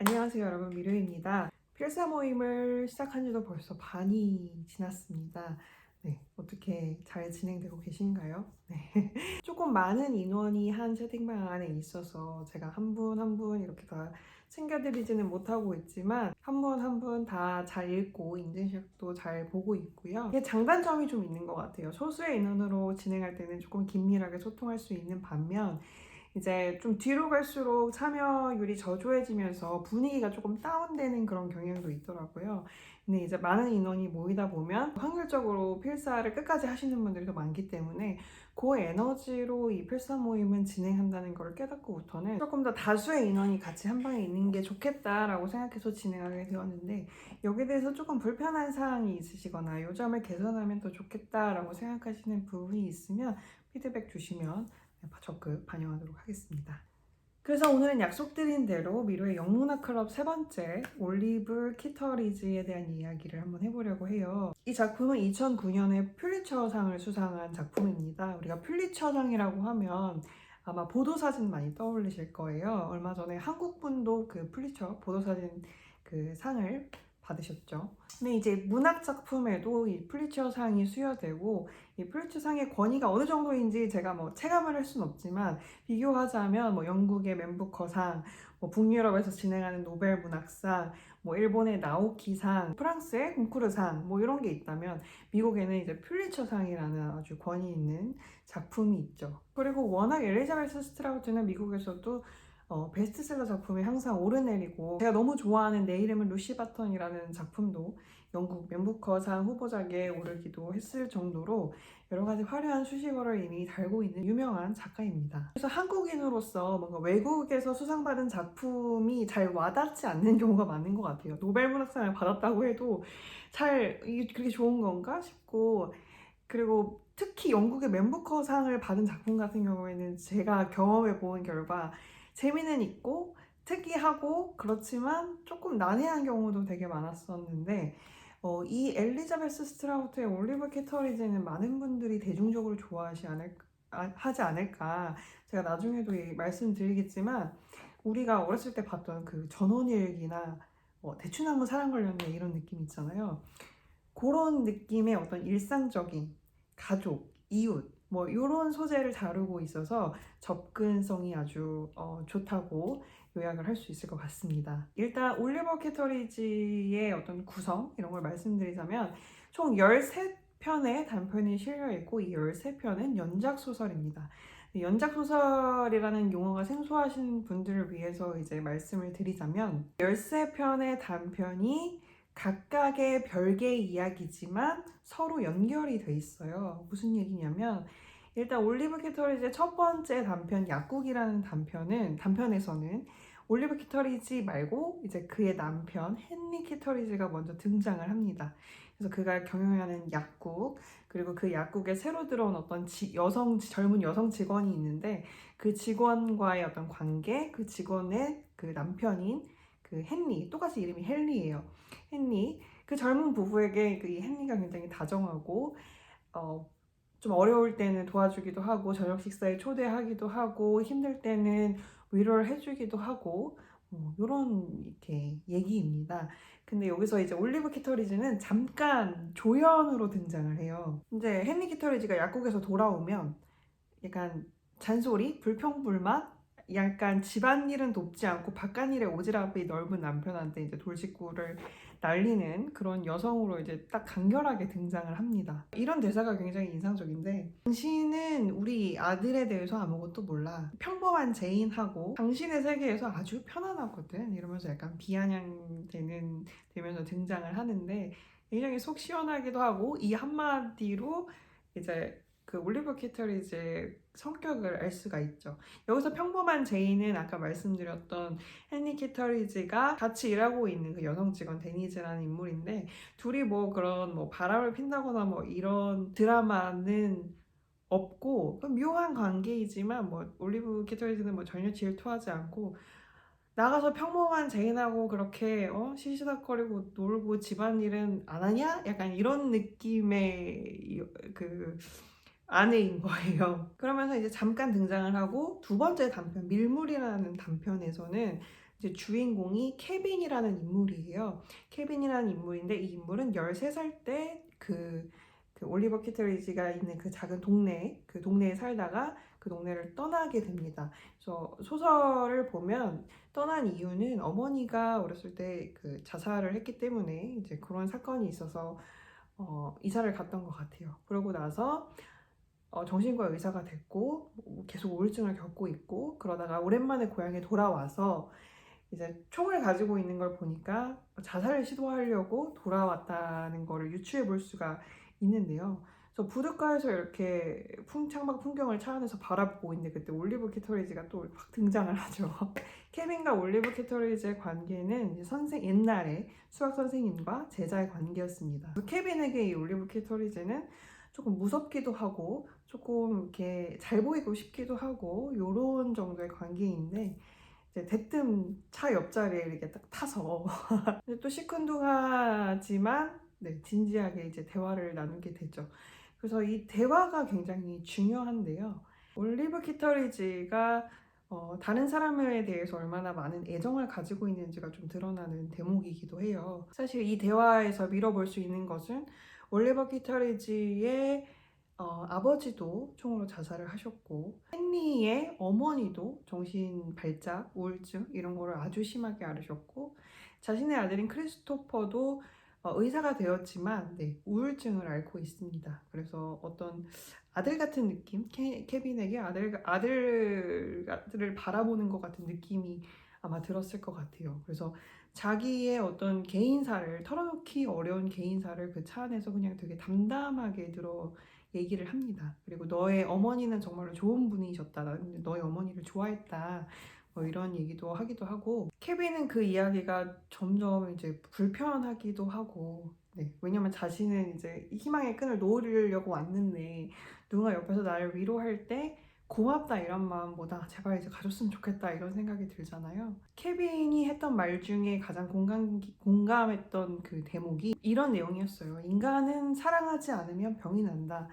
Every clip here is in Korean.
안녕하세요 여러분, 미르입니다. 필사 모임을 시작한 지도 벌써 반이 지났습니다. 네, 어떻게 잘 진행되고 계신가요? 네. 조금 많은 인원이 한 채팅방 안에 있어서 제가 한 분 한 분 이렇게 다 챙겨드리지는 못하고 있지만 한 분 한 분 다 잘 읽고 인증샷도 잘 보고 있고요. 이게 장단점이 좀 있는 것 같아요. 소수의 인원으로 진행할 때는 조금 긴밀하게 소통할 수 있는 반면 이제 좀 뒤로 갈수록 참여율이 저조해지면서 분위기가 조금 다운되는 그런 경향도 있더라고요. 근데 이제 많은 인원이 모이다 보면 확률적으로 필사를 끝까지 하시는 분들이 더 많기 때문에 그 에너지로 이 필사 모임은 진행한다는 걸 깨닫고부터는 조금 더 다수의 인원이 같이 한 방에 있는 게 좋겠다라고 생각해서 진행하게 되었는데, 여기에 대해서 조금 불편한 사항이 있으시거나 이 점을 개선하면 더 좋겠다라고 생각하시는 부분이 있으면 피드백 주시면 적극 반영하도록 하겠습니다. 그래서 오늘은 약속드린 대로 미로의 영문학 클럽 세 번째 올리브 키터리지에 대한 이야기를 한번 해보려고 해요. 이 작품은 2009년에 퓰리처상을 수상한 작품입니다. 우리가 퓰리처상이라고 하면 아마 보도사진 많이 떠올리실 거예요. 얼마 전에 한국분도 그 퓰리처 보도사진 그 상을 받으셨죠. 근데 이제 문학 작품에도 이 퓰리처상이 수여되고, 이 퓰리처상의 권위가 어느 정도인지 제가 뭐 체감을 할 수는 없지만 비교하자면 뭐 영국의 맨부커상, 뭐 북유럽에서 진행하는 노벨 문학상, 뭐 일본의 나오키상, 프랑스의 콩쿠르상 뭐 이런 게 있다면 미국에는 이제 퓰리처상이라는 아주 권위 있는 작품이 있죠. 그리고 워낙 엘리자베스 스트라우트는 미국에서도 베스트셀러 작품이 항상 오르내리고, 제가 너무 좋아하는 내 이름은 루시 바턴이라는 작품도 영국 맨부커상 후보작에 오르기도 했을 정도로 여러 가지 화려한 수식어를 이미 달고 있는 유명한 작가입니다. 그래서 한국인으로서 뭔가 외국에서 수상받은 작품이 잘 와닿지 않는 경우가 많은 것 같아요. 노벨 문학상을 받았다고 해도 잘 이게 그렇게 좋은 건가 싶고, 그리고 특히 영국의 맨부커상을 받은 작품 같은 경우에는 제가 경험해 본 결과 재미는 있고 특이하고 그렇지만 조금 난해한 경우도 되게 많았었는데, 이 엘리자베스 스트라우트의 올리브 캐터리지는 많은 분들이 대중적으로 하지 않을까. 제가 나중에도 말씀드리겠지만 우리가 어렸을 때 봤던 그 전원일기나 대충 한번 사랑 걸렸네 이런 느낌 있잖아요. 그런 느낌의 어떤 일상적인 가족, 이웃 뭐 이런 소재를 다루고 있어서 접근성이 아주 좋다고 요약을 할 수 있을 것 같습니다. 일단 올리버 캐터리지의 어떤 구성 이런 걸 말씀드리자면 총 13편의 단편이 실려 있고, 이 13편은 연작 소설입니다. 연작 소설이라는 용어가 생소하신 분들을 위해서 이제 말씀을 드리자면 13편의 단편이 각각의 별개의 이야기지만 서로 연결이 돼 있어요. 무슨 얘기냐면 일단 올리브 캐터리지의 첫 번째 단편 약국이라는 단편에서는 올리브 캐터리지 말고 이제 그의 남편 헨리 캐터리지가 먼저 등장을 합니다. 그래서 그가 경영하는 약국, 그리고 그 약국에 새로 들어온 어떤 젊은 여성 직원이 있는데 그 직원과의 어떤 관계, 그 직원의 그 남편인 그 헨리, 똑같이 이름이 헨리예요. 헨리, 그 젊은 부부에게 그 이 헨리가 굉장히 다정하고 어, 좀 어려울 때는 도와주기도 하고 저녁 식사에 초대하기도 하고 힘들 때는 위로를 해주기도 하고 이런 이렇게 얘기입니다. 근데 여기서 이제 올리브 키터리지는 잠깐 조연으로 등장을 해요. 이제 헨리 키터리지가 약국에서 돌아오면 약간 잔소리, 불평불만, 약간 집안일은 돕지 않고 바깥일에 오지랖이 넓은 남편한테 이제 돌직구를 날리는 그런 여성으로 이제 딱 간결하게 등장을 합니다. 이런 대사가 굉장히 인상적인데, 당신은 우리 아들에 대해서 아무것도 몰라. 평범한 제인하고 당신의 세계에서 아주 편안하거든. 이러면서 약간 되면서 등장을 하는데 굉장히 속 시원하기도 하고, 이 한마디로 이제 그 올리버 키터리지의 성격을 알 수가 있죠. 여기서 평범한 제이는 아까 말씀드렸던 헨리 키터리지가 같이 일하고 있는 그 여성 직원 데니즈라는 인물인데, 둘이 뭐 그런 뭐 바람을 핀다거나 뭐 이런 드라마는 없고 묘한 관계이지만, 뭐 올리브 키터리지는 뭐 전혀 질투하지 않고 나가서 평범한 제인하고 그렇게 시시닥거리고 놀고 집안일은 안 하냐? 약간 이런 느낌의 그 아내인 거예요. 그러면서 이제 잠깐 등장을 하고 두 번째 단편 밀물이라는 단편에서는 이제 주인공이 케빈이라는 인물이에요. 케빈이라는 인물인데 이 인물은 13살 때 그 올리버 키트리지가 있는 그 작은 동네, 그 동네에 살다가 그 동네를 떠나게 됩니다. 그래서 소설을 보면 떠난 이유는 어머니가 어렸을 때 그 자살을 했기 때문에 이제 그런 사건이 있어서 이사를 갔던 것 같아요. 그러고 나서 정신과 의사가 됐고 계속 우울증을 겪고 있고 그러다가 오랜만에 고향에 돌아와서 이제 총을 가지고 있는 걸 보니까 자살을 시도하려고 돌아왔다는 거를 유추해 볼 수가 있는데요. 그래서 부둣가에서 이렇게 창밖 풍경을 차 안에서 바라보고 있는데 그때 올리브 키터리지가 또 확 등장을 하죠. 케빈과 올리브 키터리지의 관계는 이제 옛날에 수학 선생님과 제자의 관계였습니다. 케빈에게 이 올리브 키터리지는 조금 무섭기도 하고 조금 이렇게 잘 보이고 싶기도 하고 요런 정도의 관계인데 이제 대뜸 차 옆자리에 이렇게 딱 타서 근데 또 시큰둥하지만 네, 진지하게 이제 대화를 나누게 되죠. 그래서 이 대화가 굉장히 중요한데요. 올리브 키터리지가 다른 사람에 대해서 얼마나 많은 애정을 가지고 있는지가 좀 드러나는 대목이기도 해요. 사실 이 대화에서 밀어볼 수 있는 것은 올리버 키터리지의 아버지도 총으로 자살을 하셨고 헨리의 어머니도 정신 발작, 우울증 이런 거를 아주 심하게 앓으셨고 자신의 아들인 크리스토퍼도 의사가 되었지만 네, 우울증을 앓고 있습니다. 그래서 어떤 아들 같은 느낌, 케빈에게 아들을 바라보는 것 같은 느낌이 아마 들었을 것 같아요. 그래서 자기의 어떤 개인사를 털어놓기 어려운 개인사를 그 차 안에서 그냥 되게 담담하게 얘기를 합니다. 그리고 너의 어머니는 정말로 좋은 분이셨다. 나는 너의 어머니를 좋아했다. 뭐 이런 얘기도 하기도 하고 케빈은 그 이야기가 점점 이제 불편하기도 하고 네, 왜냐면 자신은 이제 희망의 끈을 놓으려고 왔는데 누가 옆에서 나를 위로할 때 고맙다 이런 마음보다 제발 이제 가졌으면 좋겠다 이런 생각이 들잖아요. 케빈이 했던 말 중에 가장 공감했던 그 대목이 이런 내용이었어요. 인간은 사랑하지 않으면 병이 난다.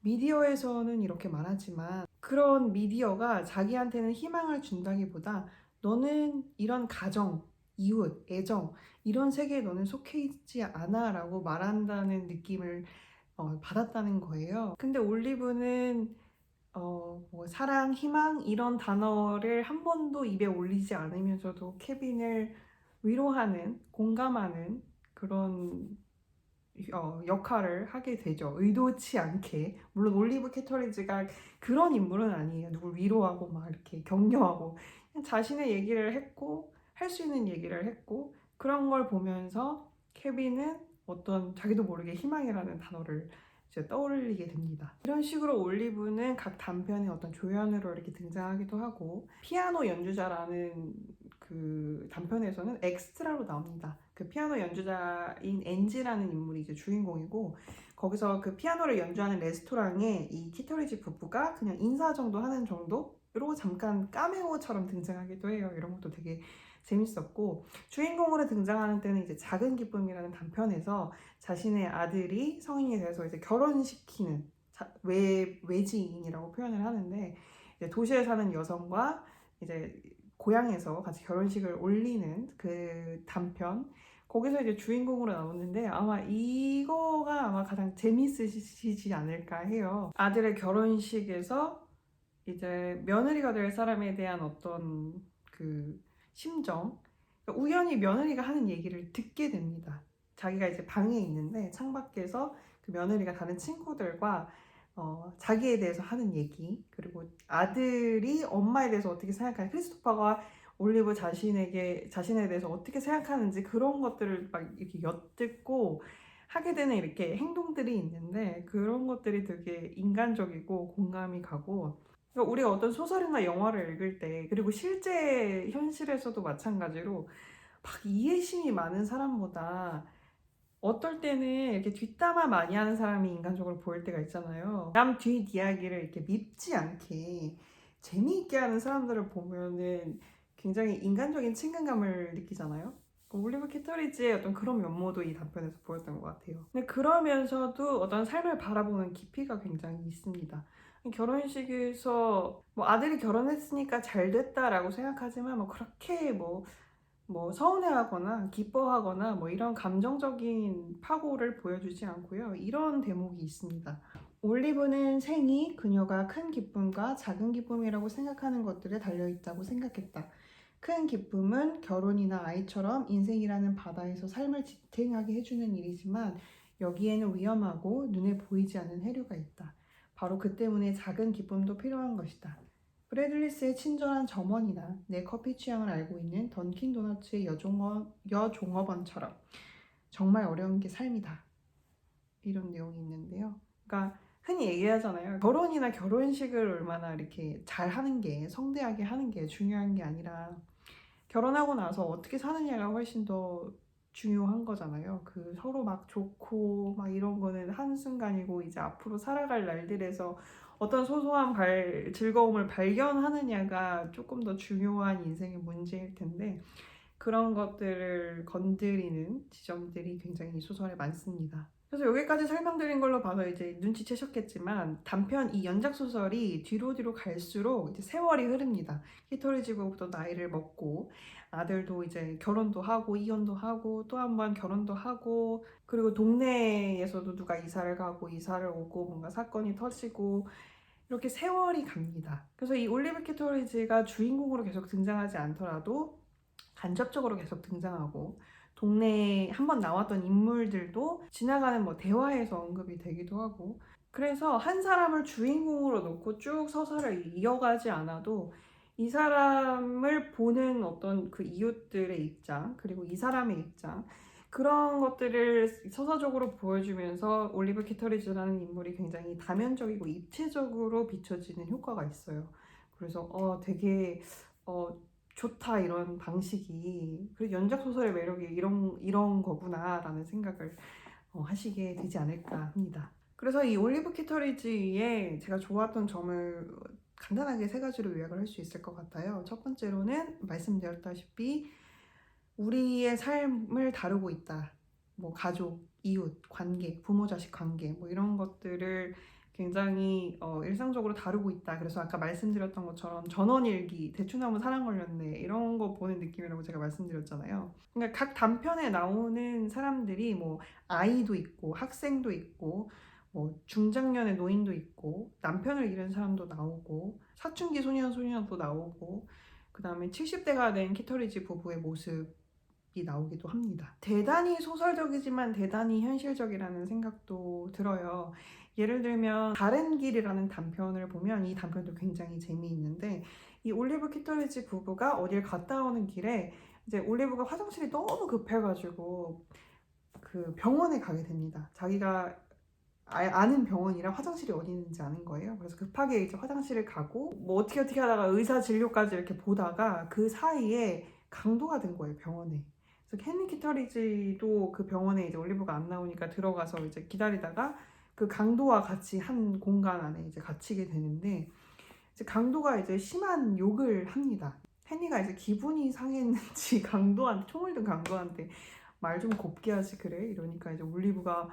미디어에서는 이렇게 말하지만 그런 미디어가 자기한테는 희망을 준다기보다 너는 이런 가정, 이웃, 애정 이런 세계에 너는 속해 있지 않아 라고 말한다는 느낌을 받았다는 거예요. 근데 올리브는 뭐 사랑, 희망 이런 단어를 한 번도 입에 올리지 않으면서도 케빈을 위로하는, 공감하는 그런 역할을 하게 되죠. 의도치 않게. 물론 올리브 캐터리지가 그런 인물은 아니에요. 누굴 위로하고 막 이렇게 격려하고 그냥 자신의 얘기를 했고 할 수 있는 얘기를 했고 그런 걸 보면서 케빈은 어떤 자기도 모르게 희망이라는 단어를 이제 떠올리게 됩니다. 이런 식으로 올리브는 각 단편의 어떤 조연으로 이렇게 등장하기도 하고 피아노 연주자라는 그 단편에서는 엑스트라로 나옵니다. 그 피아노 연주자인 엔지라는 인물이 이제 주인공이고 거기서 그 피아노를 연주하는 레스토랑에 이 키터리지 부부가 그냥 인사 정도 하는 정도로 잠깐 카메오처럼 등장하기도 해요. 이런 것도 되게 재밌었고 주인공으로 등장하는 때는 이제 작은 기쁨이라는 단편에서 자신의 아들이 성인이 돼서 이제 결혼시키는 외지인이라고 표현을 하는데 이제 도시에 사는 여성과 이제 고향에서 같이 결혼식을 올리는 그 단편 거기서 이제 주인공으로 나오는데 아마 이거가 아마 가장 재밌으시지 않을까 해요. 아들의 결혼식에서 이제 며느리가 될 사람에 대한 어떤 그 심정 그러니까 우연히 며느리가 하는 얘기를 듣게 됩니다. 자기가 이제 방에 있는데 창밖에서 그 며느리가 다른 친구들과 자기에 대해서 하는 얘기 그리고 아들이 엄마에 대해서 어떻게 생각하는지 크리스토퍼가 올리브 자신에 대해서 어떻게 생각하는지 그런 것들을 막 이렇게 엿듣고 하게 되는 이렇게 행동들이 있는데 그런 것들이 되게 인간적이고 공감이 가고 그러니까 우리가 어떤 소설이나 영화를 읽을 때 그리고 실제 현실에서도 마찬가지로 막 이해심이 많은 사람보다 어떨 때는 이렇게 뒷담화 많이 하는 사람이 인간적으로 보일 때가 있잖아요. 남 뒷이야기를 이렇게 밉지 않게 재미있게 하는 사람들을 보면은 굉장히 인간적인 친근감을 느끼잖아요. 올리브 키터리지의 어떤 그런 면모도 이 단편에서 보였던 것 같아요. 근데 그러면서도 어떤 삶을 바라보는 깊이가 굉장히 있습니다. 결혼식에서 뭐 아들이 결혼했으니까 잘 됐다라고 생각하지만 뭐 그렇게 뭐 뭐 서운해하거나 기뻐하거나 뭐 이런 감정적인 파고를 보여주지 않고요. 이런 대목이 있습니다. 올리브는 생이 그녀가 큰 기쁨과 작은 기쁨이라고 생각하는 것들에 달려있다고 생각했다. 큰 기쁨은 결혼이나 아이처럼 인생이라는 바다에서 삶을 지탱하게 해주는 일이지만 여기에는 위험하고 눈에 보이지 않는 해류가 있다. 바로 그 때문에 작은 기쁨도 필요한 것이다. 브래들리스의 친절한 점원이나 내 커피 취향을 알고 있는 던킨 도너츠의 여종업원처럼 정말 어려운 게 삶이다. 이런 내용이 있는데요. 그러니까 흔히 얘기하잖아요. 결혼이나 결혼식을 얼마나 이렇게 잘 하는 게, 성대하게 하는 게 중요한 게 아니라 결혼하고 나서 어떻게 사느냐가 훨씬 더 중요한 거잖아요. 그 서로 막 좋고 막 이런 거는 한순간이고 이제 앞으로 살아갈 날들에서 어떤 소소한 즐거움을 발견하느냐가 조금 더 중요한 인생의 문제일 텐데 그런 것들을 건드리는 지점들이 굉장히 이 소설에 많습니다. 그래서 여기까지 설명드린 걸로 봐서 이제 눈치채셨겠지만 단편 이 연작 소설이 뒤로 갈수록 이제 세월이 흐릅니다. 히토리지고부터 나이를 먹고 아들도 이제 결혼도 하고 이혼도 하고 또 한 번 결혼도 하고 그리고 동네에서도 누가 이사를 가고 이사를 오고 뭔가 사건이 터지고 이렇게 세월이 갑니다. 그래서 이 올리브 키토리지가 주인공으로 계속 등장하지 않더라도 간접적으로 계속 등장하고 동네에 한번 나왔던 인물들도 지나가는 뭐 대화에서 언급이 되기도 하고 그래서 한 사람을 주인공으로 놓고 쭉 서사를 이어가지 않아도 이 사람을 보는 어떤 그 이웃들의 입장 그리고 이 사람의 입장 그런 것들을 서사적으로 보여주면서 올리브 키터리지라는 인물이 굉장히 다면적이고 입체적으로 비춰지는 효과가 있어요. 그래서 되게 좋다 이런 방식이 그리고 연작 소설의 매력이 이런 거구나라는 생각을 하시게 되지 않을까 합니다. 그래서 이 올리브 키터리지의 제가 좋았던 점을 간단하게 세 가지로 요약을 할 수 있을 것 같아요. 첫 번째로는 말씀드렸다시피 우리의 삶을 다루고 있다. 뭐 가족, 이웃, 관계, 부모 자식 관계 뭐 이런 것들을 굉장히 일상적으로 다루고 있다. 그래서 아까 말씀드렸던 것처럼 전원일기, 대추나무 사랑 걸렸네 이런 거 보는 느낌이라고 제가 말씀드렸잖아요. 그러니까 각 단편에 나오는 사람들이 뭐 아이도 있고 학생도 있고 뭐 중장년의 노인도 있고 남편을 잃은 사람도 나오고 사춘기 소년도 나오고 그 다음에 70대가 된 키터리지 부부의 모습이 나오기도 합니다. 대단히 소설적이지만 대단히 현실적이라는 생각도 들어요. 예를 들면 다른 길이라는 단편을 보면 이 단편도 굉장히 재미있는데 이 올리브 키터리지 부부가 어딜 갔다 오는 길에 이제 올리브가 화장실이 너무 급해가지고 그 병원에 가게 됩니다. 자기가 아는 병원이라 화장실이 어디 있는지 아는 거예요. 그래서 급하게 이제 화장실을 가고 뭐 어떻게 하다가 의사 진료까지 이렇게 보다가 그 사이에 강도가 된 거예요, 병원에. 그래서 헨리 키터리지도 그 병원에 이제 올리브가 안 나오니까 들어가서 이제 기다리다가 그 강도와 같이 한 공간 안에 이제 갇히게 되는데 이제 강도가 이제 심한 욕을 합니다. 헨리가 이제 기분이 상했는지 강도한테 총을 든 강도한테 말 좀 곱게 하지 그래 이러니까 이제 올리브가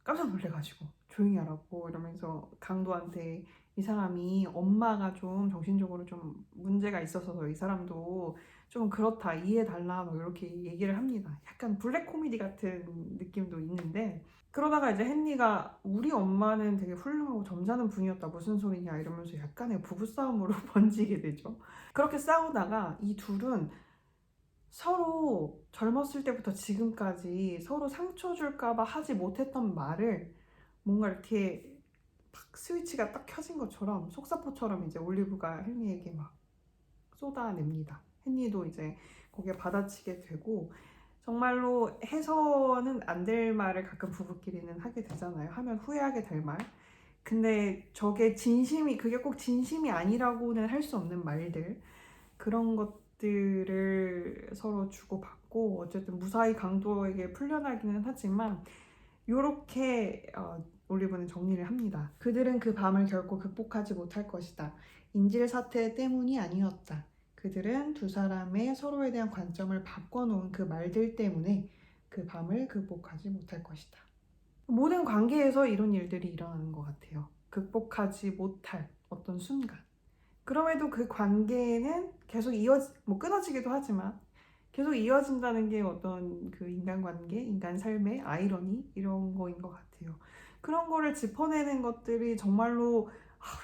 깜짝 놀래가지고 조용히 하라고 이러면서 강도한테 이 사람이 엄마가 좀 정신적으로 좀 문제가 있어서 이 사람도 좀 그렇다 이해해달라 막 이렇게 얘기를 합니다. 약간 블랙 코미디 같은 느낌도 있는데 그러다가 이제 헨리가 우리 엄마는 되게 훌륭하고 점잖은 분이었다 무슨 소리냐 이러면서 약간의 부부싸움으로 번지게 되죠. 그렇게 싸우다가 이 둘은 서로 젊었을 때부터 지금까지 서로 상처 줄까봐 하지 못했던 말을 뭔가 이렇게 탁 스위치가 딱 켜진 것처럼 속사포처럼 이제 올리브가 헨리에게 막 쏟아냅니다. 헨리도 이제 거기에 받아치게 되고 정말로 해서는 안 될 말을 가끔 부부끼리는 하게 되잖아요. 하면 후회하게 될 말. 근데 그게 꼭 진심이 아니라고는 할 수 없는 말들. 그런 것들을 서로 주고받고 어쨌든 무사히 강도에게 풀려나기는 하지만 이렇게 올리브는 정리를 합니다. 그들은 그 밤을 결코 극복하지 못할 것이다. 인질 사태 때문이 아니었다. 그들은 두 사람의 서로에 대한 관점을 바꿔놓은 그 말들 때문에 그 밤을 극복하지 못할 것이다. 모든 관계에서 이런 일들이 일어나는 것 같아요. 극복하지 못할 어떤 순간. 그럼에도 그 관계는 계속 끊어지기도 하지만 계속 이어진다는 게 어떤 그 인간관계, 인간 삶의 아이러니 이런 거인 것 같아요. 그런 거를 짚어내는 것들이 정말로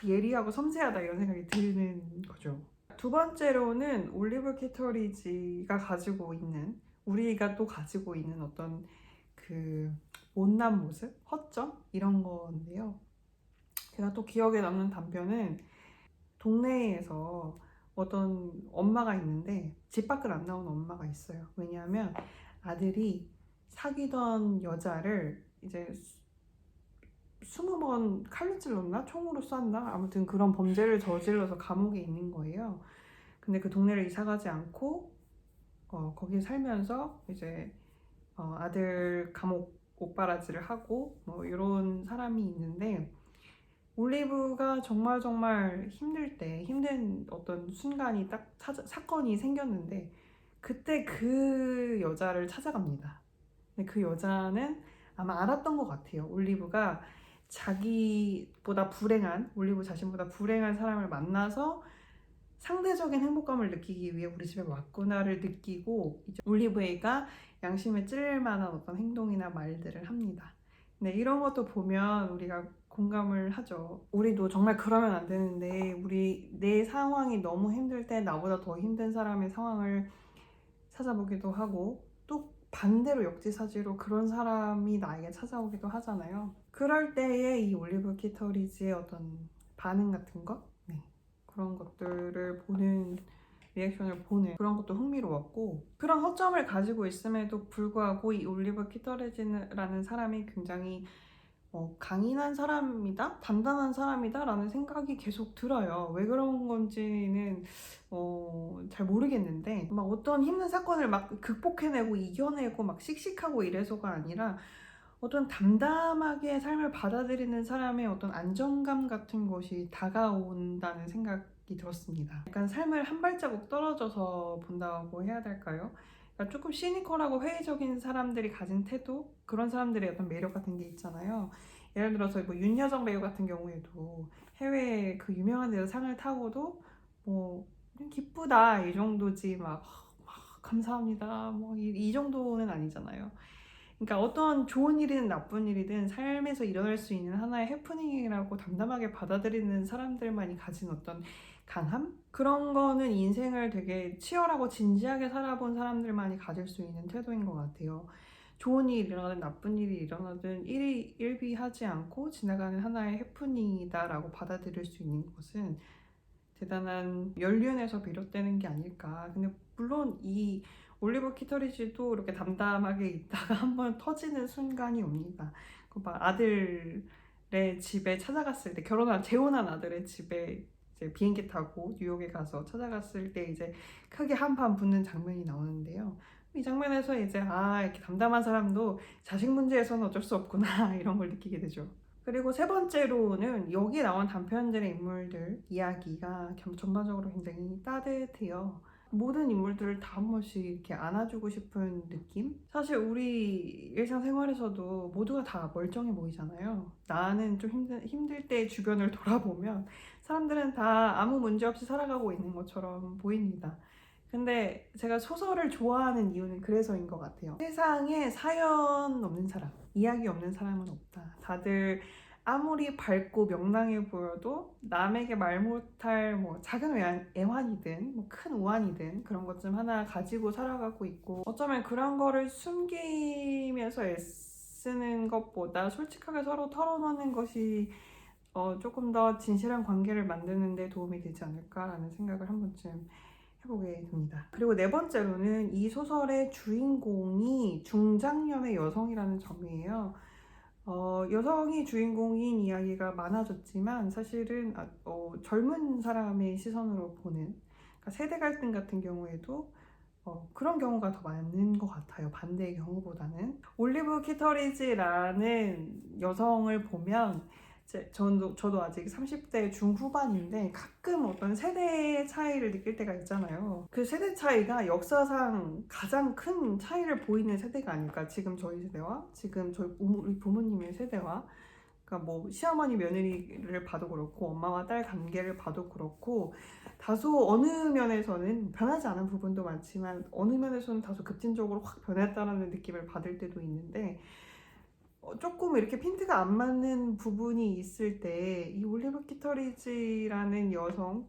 예리하고 섬세하다 이런 생각이 드는 거죠. 두 번째로는 올리브 키터리지가 가지고 있는, 우리가 또 가지고 있는 어떤 그 못난 모습, 허점 이런 건데요. 제가 또 기억에 남는 단편은 동네에서 어떤 엄마가 있는데 집 밖을 안 나오는 엄마가 있어요. 왜냐하면 아들이 사귀던 여자를 이제 20번 칼로 찔렀나? 총으로 쐈나? 아무튼 그런 범죄를 저질러서 감옥에 있는 거예요. 근데 그 동네를 이사 가지 않고 거기 살면서 이제 아들 감옥 옥바라지를 하고 뭐 이런 사람이 있는데, 올리브가 정말 정말 힘들 때, 힘든 어떤 순간이 딱 사건이 생겼는데 그때 그 여자를 찾아갑니다. 근데 그 여자는 아마 알았던 것 같아요. 올리브가 자기보다 불행한, 올리브 자신보다 불행한 사람을 만나서 상대적인 행복감을 느끼기 위해 우리 집에 왔구나를 느끼고, 이제 올리브가 양심에 찔릴 만한 어떤 행동이나 말들을 합니다. 근데 이런 것도 보면 우리가 공감을 하죠. 우리도 정말 그러면 안 되는데, 내 상황이 너무 힘들 때 나보다 더 힘든 사람의 상황을 찾아보기도 하고, 또 반대로 역지사지로 그런 사람이 나에게 찾아오기도 하잖아요. 그럴 때에 이 올리브 키터리지의 어떤 반응 같은 거? 네. 그런 것들을 보는, 리액션을 보는 그런 것도 흥미로웠고, 그런 허점을 가지고 있음에도 불구하고 이 올리브 키터리지라는 사람이 굉장히 강인한 사람이다? 단단한 사람이다? 라는 생각이 계속 들어요. 왜 그런 건지는 잘 모르겠는데, 막 어떤 힘든 사건을 막 극복해내고 이겨내고 막 씩씩하고 이래서가 아니라 어떤 담담하게 삶을 받아들이는 사람의 어떤 안정감 같은 것이 다가온다는 생각이 들었습니다. 약간 삶을 한 발자국 떨어져서 본다고 해야 될까요? 그러니까 조금 시니컬하고 회의적인 사람들이 가진 태도, 그런 사람들의 어떤 매력 같은 게 있잖아요. 예를 들어서 뭐 윤여정 배우 같은 경우에도 해외 그 유명한 데서 상을 타고도 뭐 기쁘다 이 정도지 막 감사합니다 뭐 이 정도는 아니잖아요. 그러니까 어떤 좋은 일이든 나쁜 일이든 삶에서 일어날 수 있는 하나의 해프닝이라고 담담하게 받아들이는 사람들만이 가진 어떤 강함? 그런 거는 인생을 되게 치열하고 진지하게 살아본 사람들만이 가질 수 있는 태도인 것 같아요. 좋은 일이 일어나든 나쁜 일이 일어나든 일비하지 않고 지나가는 하나의 해프닝이다라고 받아들일 수 있는 것은 대단한 연륜에서 비롯되는 게 아닐까. 근데 물론 이 올리버 키터리지도 이렇게 담담하게 있다가 한번 터지는 순간이 옵니다. 그막 아들의 집에 찾아갔을 때, 재혼한 아들의 집에 이제 비행기 타고 뉴욕에 가서 찾아갔을 때 이제 크게 한판 붙는 장면이 나오는데요. 이 장면에서 이제 이렇게 담담한 사람도 자식 문제에서는 어쩔 수 없구나 이런 걸 느끼게 되죠. 그리고 세 번째로는 여기 나온 단편들의 인물들 이야기가 전반적으로 굉장히 따뜻해요. 모든 인물들을 다 한 번씩 이렇게 안아주고 싶은 느낌? 사실 우리 일상생활에서도 모두가 다 멀쩡해 보이잖아요. 나는 좀 힘들 때 주변을 돌아보면 사람들은 다 아무 문제 없이 살아가고 있는 것처럼 보입니다. 근데 제가 소설을 좋아하는 이유는 그래서인 것 같아요. 세상에 사연 없는 사람, 이야기 없는 사람은 없다. 다들 아무리 밝고 명랑해 보여도 남에게 말 못할 뭐 작은 애환이든 뭐 큰 우환이든 그런 것 좀 하나 가지고 살아가고 있고, 어쩌면 그런 거를 숨기면서 애쓰는 것보다 솔직하게 서로 털어놓는 것이 조금 더 진실한 관계를 만드는 데 도움이 되지 않을까라는 생각을 한 번쯤 해보게 됩니다. 그리고 네 번째로는 이 소설의 주인공이 중장년의 여성이라는 점이에요. 여성이 주인공인 이야기가 많아졌지만 사실은 젊은 사람의 시선으로 보는, 그러니까 세대 갈등 같은 경우에도 그런 경우가 더 많은 것 같아요. 반대의 경우보다는. 올리브 키터리지라는 여성을 보면 저도 아직 30대 중후반인데 가끔 어떤 세대 차이를 느낄 때가 있잖아요. 그 세대 차이가 역사상 가장 큰 차이를 보이는 세대가 아닐까. 지금 저희 세대와 지금 우리 부모님의 세대와 그러니까 뭐 시어머니 며느리를 봐도 그렇고 엄마와 딸 관계를 봐도 그렇고 다소 어느 면에서는 변하지 않은 부분도 많지만 어느 면에서는 다소 급진적으로 확 변했다는 느낌을 받을 때도 있는데 조금 이렇게 핀트가 안 맞는 부분이 있을 때 이 올리브 키터리지라는 여성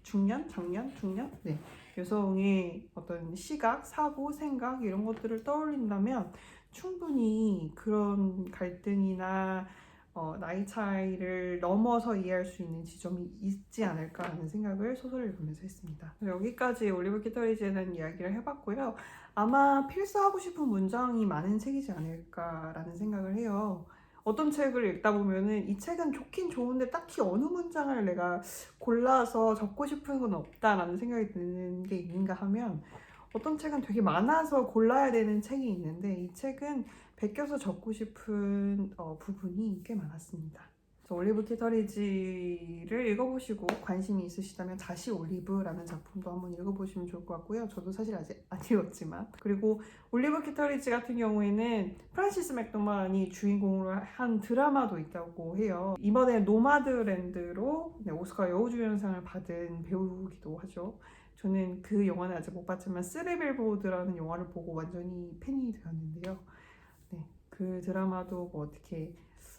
중년? 장년? 중년? 네. 여성의 어떤 시각, 사고, 생각 이런 것들을 떠올린다면 충분히 그런 갈등이나 나이 차이를 넘어서 이해할 수 있는 지점이 있지 않을까라는 생각을 소설을 읽으면서 했습니다. 여기까지 올리브 키터리지에 대한 이야기를 해봤고요. 아마 필사하고 싶은 문장이 많은 책이지 않을까라는 생각을 해요. 어떤 책을 읽다 보면은 이 책은 좋긴 좋은데 딱히 어느 문장을 내가 골라서 적고 싶은 건 없다라는 생각이 드는 게 있는가 하면 어떤 책은 되게 많아서 골라야 되는 책이 있는데 이 책은 베껴서 적고 싶은 부분이 꽤 많았습니다. 올리브 키터리지를 읽어보시고 관심이 있으시다면 다시 올리브라는 작품도 한번 읽어보시면 좋을 것 같고요. 저도 사실 아직 안 읽었지만 그리고 올리브 키터리지 같은 경우에는 프란시스 맥도만이 주인공으로 한 드라마도 있다고 해요. 이번에 노마드랜드로 오스카 여우주연상을 받은 배우기도 하죠. 저는 그 영화는 아직 못 봤지만 쓰리빌보드라는 영화를 보고 완전히 팬이 되었는데요. 네, 그 드라마도 뭐 어떻게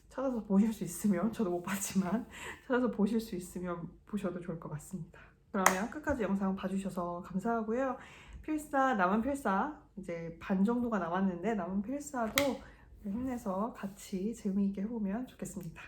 찾아서 보실 수 있으면 저도 못 봤지만 찾아서 보실 수 있으면 보셔도 좋을 것 같습니다. 그러면 끝까지 영상 봐주셔서 감사하고요. 필사 남은 필사 이제 반 정도가 남았는데 남은 필사도 힘내서 같이 재미있게 해보면 좋겠습니다.